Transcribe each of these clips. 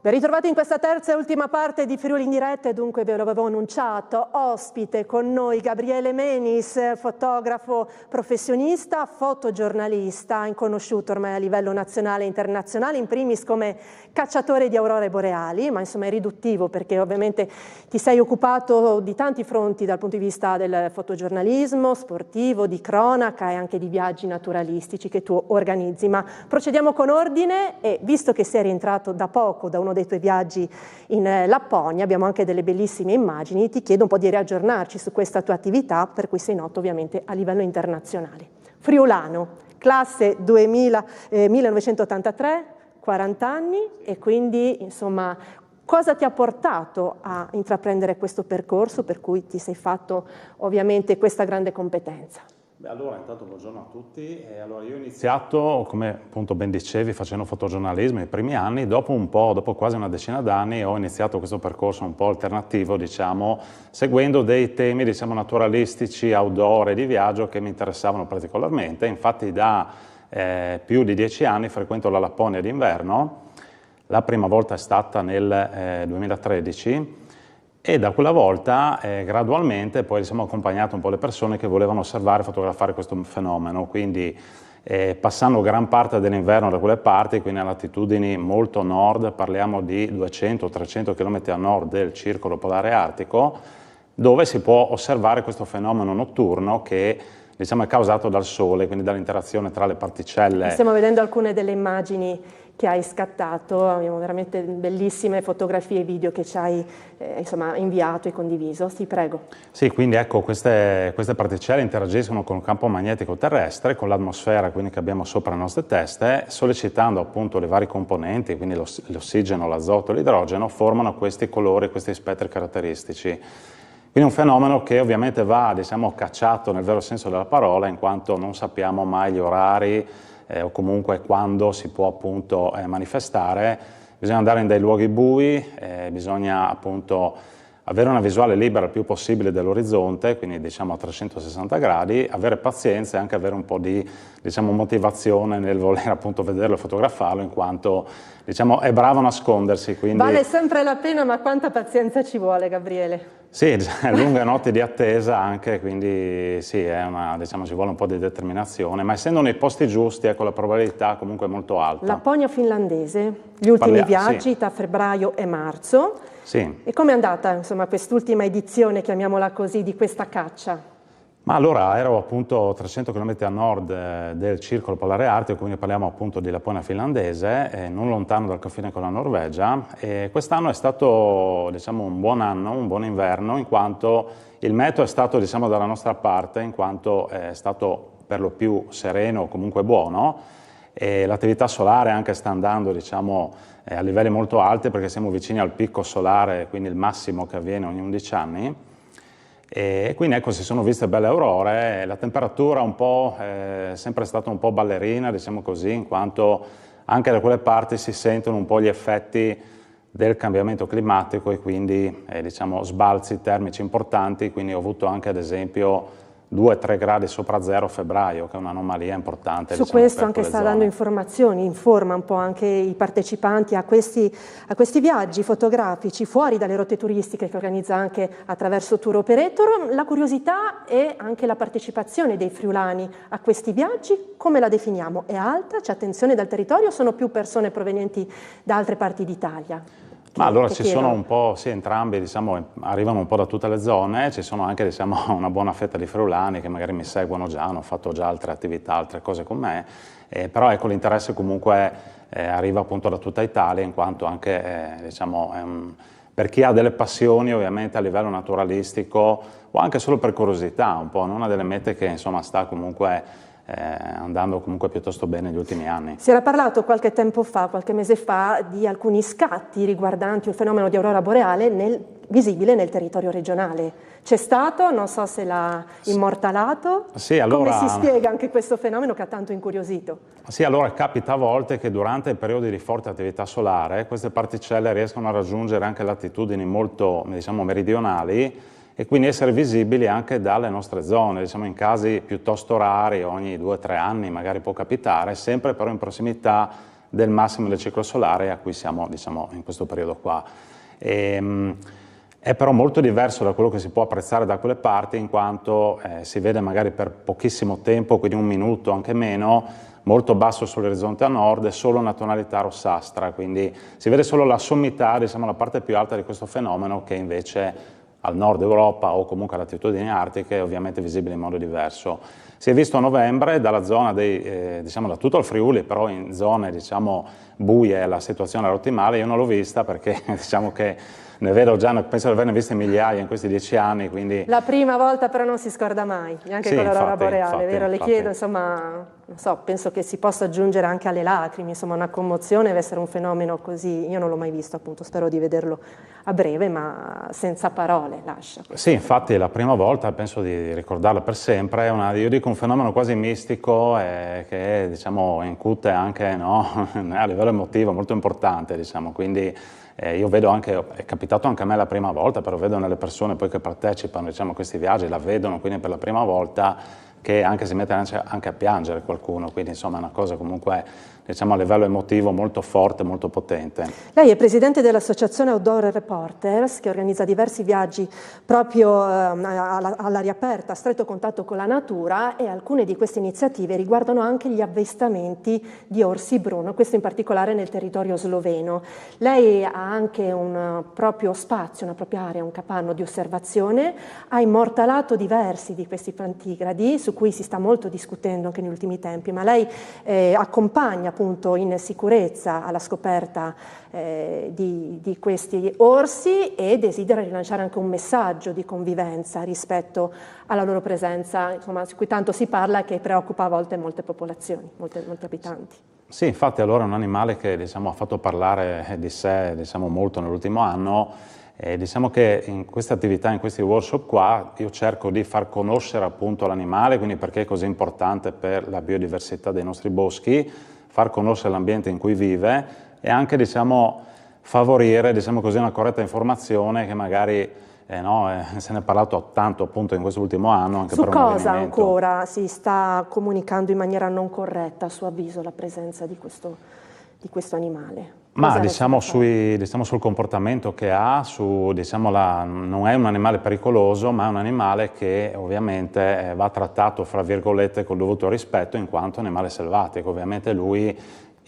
Ben ritrovati in questa terza e ultima parte di Friuli in diretta, e dunque ve l'avevo annunciato, ospite con noi Gabriele Menis, fotografo professionista, fotogiornalista, inconosciuto ormai a livello nazionale e internazionale, in primis come cacciatore di aurore boreali, ma insomma è riduttivo perché ovviamente ti sei occupato di tanti fronti dal punto di vista del fotogiornalismo, sportivo, di cronaca e anche di viaggi naturalistici che tu organizzi. Ma procediamo con ordine e visto che sei rientrato da poco da uno dei tuoi viaggi in Lapponia, abbiamo anche delle bellissime immagini, ti chiedo un po' di riaggiornarci su questa tua attività, per cui sei noto ovviamente a livello internazionale. Friulano, classe 1983, 40 anni, e quindi insomma cosa ti ha portato a intraprendere questo percorso per cui ti sei fatto ovviamente questa grande competenza? Beh, allora intanto buongiorno a tutti. Allora, io ho iniziato, come appunto ben dicevi, facendo fotogiornalismo nei primi anni. Dopo quasi una decina d'anni, ho iniziato questo percorso un po' alternativo, diciamo, seguendo dei temi, diciamo, naturalistici, outdoor e di viaggio che mi interessavano particolarmente. Infatti da più di 10 anni frequento la Lapponia d'inverno. La prima volta è stata nel 2013. E da quella volta gradualmente poi siamo accompagnati un po' le persone che volevano osservare e fotografare questo fenomeno, quindi passando gran parte dell'inverno da quelle parti, quindi a latitudini molto nord, parliamo di 200-300 km a nord del circolo polare artico, dove si può osservare questo fenomeno notturno che diciamo è causato dal sole, quindi dall'interazione tra le particelle. Stiamo vedendo alcune delle immagini che hai scattato, abbiamo veramente bellissime fotografie e video che ci hai insomma, inviato e condiviso. Ti prego. Sì, quindi ecco, queste particelle interagiscono con il campo magnetico terrestre, con l'atmosfera quindi che abbiamo sopra le nostre teste, sollecitando appunto le varie componenti, quindi l'ossigeno, l'azoto e l'idrogeno, formano questi colori, questi spettri caratteristici. Quindi un fenomeno che ovviamente va, diciamo, cacciato nel vero senso della parola, in quanto non sappiamo mai gli orari o comunque quando si può appunto manifestare. Bisogna andare in dei luoghi bui, bisogna appunto avere una visuale libera il più possibile dell'orizzonte, quindi diciamo a 360 gradi, avere pazienza e anche avere un po' di diciamo, motivazione nel voler appunto vederlo e fotografarlo, in quanto diciamo, è bravo a nascondersi. Quindi... Vale sempre la pena, ma quanta pazienza ci vuole, Gabriele? Sì, lunghe notti di attesa anche, quindi sì, diciamo, ci vuole un po' di determinazione, ma essendo nei posti giusti, ecco, la probabilità comunque è molto alta. Lapponia finlandese, gli ultimi viaggi sì. tra febbraio e marzo. Sì. E com'è andata, insomma, quest'ultima edizione, chiamiamola così, di questa caccia? Ma allora ero appunto 300 km a nord del circolo polare artico, quindi parliamo appunto di Lapponia finlandese, non lontano dal confine con la Norvegia, e quest'anno è stato diciamo, un buon anno, un buon inverno, in quanto il meteo è stato diciamo, dalla nostra parte, in quanto è stato per lo più sereno, comunque buono, e l'attività solare anche sta andando diciamo, a livelli molto alti perché siamo vicini al picco solare, quindi il massimo che avviene ogni 11 anni. E quindi ecco si sono viste belle aurore, la temperatura un po' è sempre stata un po' ballerina, diciamo così, in quanto anche da quelle parti si sentono un po' gli effetti del cambiamento climatico e quindi diciamo sbalzi termici importanti, quindi ho avuto anche ad esempio 2-3 gradi sopra zero a febbraio, che è un'anomalia importante. Su diciamo, questo anche sta dando informazioni, informa un po' anche i partecipanti a questi viaggi fotografici fuori dalle rotte turistiche che organizza anche attraverso Tour Operator. La curiosità e anche la partecipazione dei friulani a questi viaggi, come la definiamo? È alta? C'è attenzione dal territorio o sono più persone provenienti da altre parti d'Italia? Ma allora ci sono un po', sì, entrambi diciamo, arrivano un po' da tutte le zone, ci sono anche diciamo, una buona fetta di friulani che magari mi seguono già, hanno fatto già altre attività, altre cose con me, però ecco l'interesse comunque arriva appunto da tutta Italia, in quanto anche diciamo, per chi ha delle passioni ovviamente a livello naturalistico o anche solo per curiosità, un po', una delle mete che insomma sta comunque andando comunque piuttosto bene negli ultimi anni. Si era parlato qualche tempo fa, qualche mese fa, di alcuni scatti riguardanti un fenomeno di aurora boreale visibile nel territorio regionale. C'è stato, non so se l'ha immortalato, sì, allora, come si spiega anche questo fenomeno che ha tanto incuriosito? Sì, allora capita a volte che durante i periodi di forte attività solare queste particelle riescono a raggiungere anche latitudini molto, diciamo, meridionali e quindi essere visibili anche dalle nostre zone, diciamo in casi piuttosto rari, ogni 2 o 3 anni magari può capitare, sempre però in prossimità del massimo del ciclo solare a cui siamo, diciamo, in questo periodo qua. È però molto diverso da quello che si può apprezzare da quelle parti, in quanto si vede magari per pochissimo tempo, quindi 1 minuto, anche meno, molto basso sull'orizzonte a nord e solo una tonalità rossastra, quindi si vede solo la sommità, diciamo la parte più alta di questo fenomeno, che invece al nord Europa o comunque a latitudini artiche è ovviamente visibile in modo diverso. Si è visto a novembre dalla zona diciamo da tutto il Friuli, però in zone diciamo buie la situazione era ottimale. Io non l'ho vista perché diciamo che ne vedo già, penso di averne viste migliaia in questi 10 anni, quindi... La prima volta però non si scorda mai, neanche sì, con l'aurora infatti, boreale, vero? Le infatti. chiedo, insomma, non so, penso che si possa aggiungere anche alle lacrime, insomma una commozione deve essere un fenomeno così, io non l'ho mai visto appunto, spero di vederlo a breve, ma senza parole lascia. Sì, infatti la prima volta, penso di ricordarla per sempre, io dico un fenomeno quasi mistico che diciamo incute anche no, a livello emotivo molto importante, diciamo, quindi io vedo anche, è capitato anche a me la prima volta, però vedo nelle persone poi che partecipano diciamo, a questi viaggi, la vedono quindi per la prima volta, che anche si mette anche a piangere qualcuno, quindi insomma è una cosa comunque diciamo a livello emotivo molto forte, molto potente. Lei è presidente dell'associazione Outdoor Reporters, che organizza diversi viaggi proprio all'aria aperta, a stretto contatto con la natura, e alcune di queste iniziative riguardano anche gli avvistamenti di orsi bruno, questo in particolare nel territorio sloveno. Lei ha anche un proprio spazio, una propria area, un capanno di osservazione, ha immortalato diversi di questi plantigradi, su cui si sta molto discutendo anche negli ultimi tempi, ma lei accompagna appunto in sicurezza alla scoperta di questi orsi e desidera rilanciare anche un messaggio di convivenza rispetto alla loro presenza, insomma, su cui tanto si parla, che preoccupa a volte molte popolazioni, molti abitanti. Sì, infatti allora è un animale che diciamo, ha fatto parlare di sé diciamo, molto nell'ultimo anno. Diciamo che in queste attività, in questi workshop qua, io cerco di far conoscere appunto l'animale, quindi perché è così importante per la biodiversità dei nostri boschi, far conoscere l'ambiente in cui vive e anche diciamo, favorire diciamo così, una corretta informazione che magari se ne è parlato tanto appunto in quest'ultimo anno. Anche su per cosa ancora si sta comunicando in maniera non corretta, a suo avviso, la presenza di questo animale? Ma diciamo sul comportamento che ha, non è un animale pericoloso, ma è un animale che ovviamente va trattato, fra virgolette, col dovuto rispetto in quanto animale selvatico. Ovviamente lui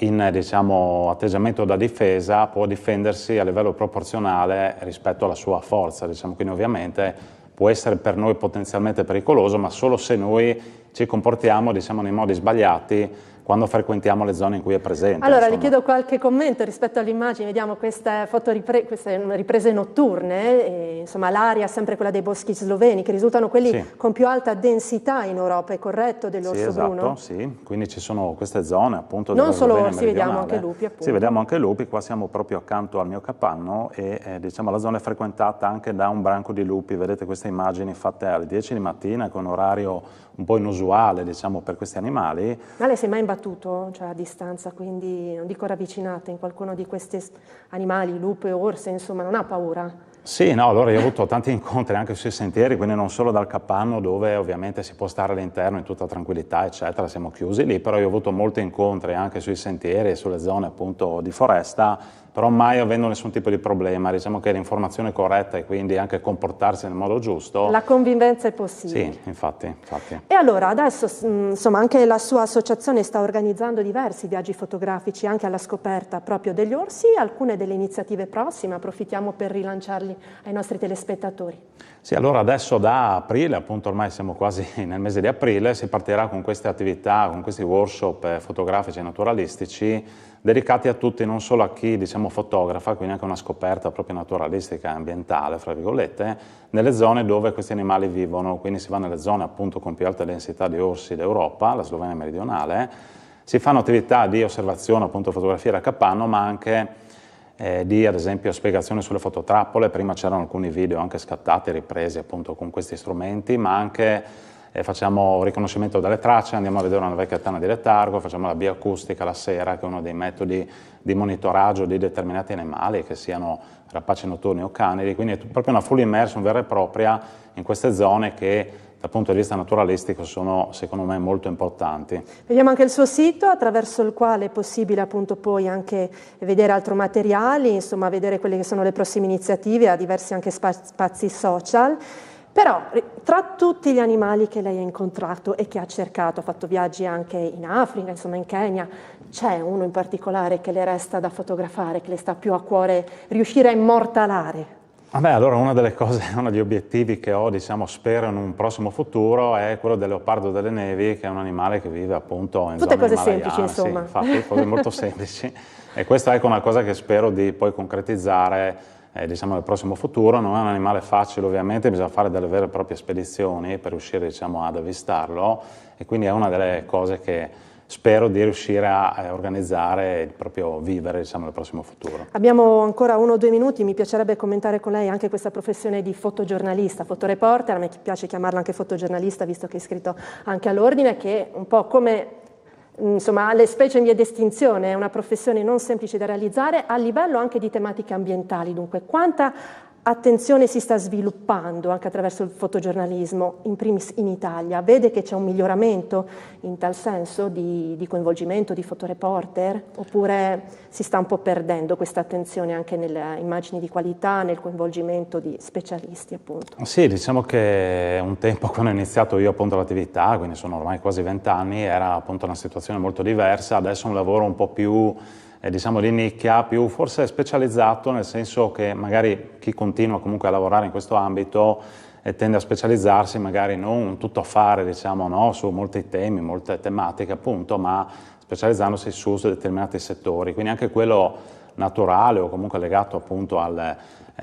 in diciamo, atteggiamento da difesa può difendersi a livello proporzionale rispetto alla sua forza, diciamo. Quindi ovviamente può essere per noi potenzialmente pericoloso, ma solo se noi ci comportiamo diciamo, nei modi sbagliati quando frequentiamo le zone in cui è presente. Allora, insomma. le chiedo qualche commento rispetto all'immagine, vediamo queste riprese notturne, insomma l'aria è sempre quella dei boschi sloveni, che risultano quelli sì. con più alta densità in Europa, è corretto, dell'orso sì, esatto, bruno? Sì, quindi ci sono queste zone appunto non solo orsi, meridionale. vediamo anche lupi appunto. Sì, vediamo anche lupi, qua siamo proprio accanto al mio capanno e diciamo la zona è frequentata anche da un branco di lupi, vedete queste immagini fatte alle 10 di mattina con un orario un po' inusuale diciamo per questi animali. Ma lei si è mai imbattuto, cioè a distanza, quindi non dico ravvicinata in qualcuno di questi animali, lupi o orse, insomma, non ha paura? Sì, no, allora io ho avuto tanti incontri anche sui sentieri, quindi non solo dal capanno dove ovviamente si può stare all'interno in tutta tranquillità, eccetera, siamo chiusi lì, però io ho avuto molti incontri anche sui sentieri e sulle zone appunto di foresta, però mai avendo nessun tipo di problema, diciamo che l'informazione è corretta e quindi anche comportarsi nel modo giusto. La convivenza è possibile. Sì, infatti. E allora adesso insomma anche la sua associazione sta organizzando diversi viaggi fotografici anche alla scoperta proprio degli orsi, alcune delle iniziative prossime, approfittiamo per rilanciarli ai nostri telespettatori. Sì, allora adesso da aprile, appunto ormai siamo quasi nel mese di aprile, si partirà con queste attività, con questi workshop fotografici e naturalistici dedicati a tutti, non solo a chi diciamo fotografa, quindi anche una scoperta proprio naturalistica e ambientale, fra virgolette, nelle zone dove questi animali vivono, quindi si va nelle zone appunto con più alta densità di orsi d'Europa, la Slovenia meridionale, si fanno attività di osservazione, appunto fotografia da capanno, ma anche di ad esempio spiegazioni sulle fototrappole. Prima c'erano alcuni video anche scattati, ripresi appunto con questi strumenti, ma anche facciamo riconoscimento delle tracce, andiamo a vedere una vecchia tana di letargo, facciamo la bioacustica la sera, che è uno dei metodi di monitoraggio di determinati animali, che siano rapaci notturni o canidi, quindi è proprio una full immersion vera e propria in queste zone che dal punto di vista naturalistico sono secondo me molto importanti. Vediamo anche il suo sito attraverso il quale è possibile appunto poi anche vedere altri materiali, insomma vedere quelle che sono le prossime iniziative, ha diversi anche spazi social. Però tra tutti gli animali che lei ha incontrato e che ha cercato, ha fatto viaggi anche in Africa, insomma in Kenya, c'è uno in particolare che le resta da fotografare, che le sta più a cuore riuscire a immortalare? Vabbè, allora una delle cose, uno degli obiettivi che ho, diciamo, spero in un prossimo futuro è quello del leopardo delle nevi, che è un animale che vive appunto in tutte zone cose semplici, insomma. Sì, infatti, cose molto semplici. E questa è una cosa che spero di poi concretizzare diciamo, nel prossimo futuro. Non è un animale facile, ovviamente, bisogna fare delle vere e proprie spedizioni per riuscire, diciamo, ad avvistarlo, e quindi è una delle cose che spero di riuscire a organizzare e proprio vivere, diciamo, nel prossimo futuro. Abbiamo ancora 1 o 2 minuti, mi piacerebbe commentare con lei anche questa professione di fotogiornalista, fotoreporter, a me piace chiamarla anche fotogiornalista visto che è iscritto anche all'ordine, che un po' come insomma, le specie in via di estinzione, è una professione non semplice da realizzare a livello anche di tematiche ambientali. Dunque, quanta attenzione si sta sviluppando anche attraverso il fotogiornalismo, in primis in Italia? Vede che c'è un miglioramento in tal senso di coinvolgimento di fotoreporter? Oppure si sta un po' perdendo questa attenzione anche nelle immagini di qualità, nel coinvolgimento di specialisti, appunto? Sì, diciamo che un tempo, quando ho iniziato io appunto l'attività, quindi sono ormai quasi 20 anni, era appunto una situazione molto diversa. Adesso è un lavoro un po' più diciamo di nicchia, più forse specializzato, nel senso che magari chi continua comunque a lavorare in questo ambito tende a specializzarsi, magari non un tuttofare, diciamo, no, su molti temi, molte tematiche appunto, ma specializzandosi su determinati settori. Quindi anche quello naturale o comunque legato appunto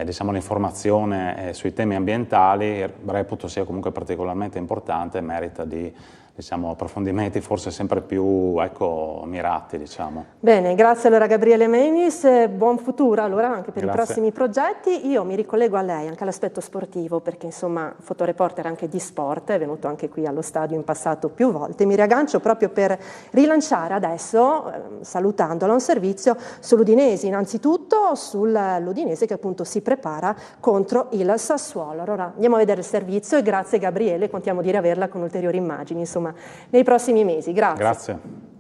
diciamo, all'informazione sui temi ambientali reputo sia comunque particolarmente importante e merita di, diciamo, approfondimenti forse sempre più, ecco, mirati, diciamo. Bene, grazie allora Gabriele Menis, buon futuro allora anche per Grazie. I prossimi progetti. Io mi ricollego a lei anche all'aspetto sportivo, perché insomma fotoreporter anche di sport, è venuto anche qui allo stadio in passato più volte. Mi riaggancio proprio per rilanciare adesso, salutandolo, un servizio sull'Udinese, innanzitutto sull'Udinese che appunto si prepara contro il Sassuolo. Allora andiamo a vedere il servizio e grazie Gabriele, contiamo di riaverla con ulteriori immagini, insomma, nei prossimi mesi. Grazie. Grazie.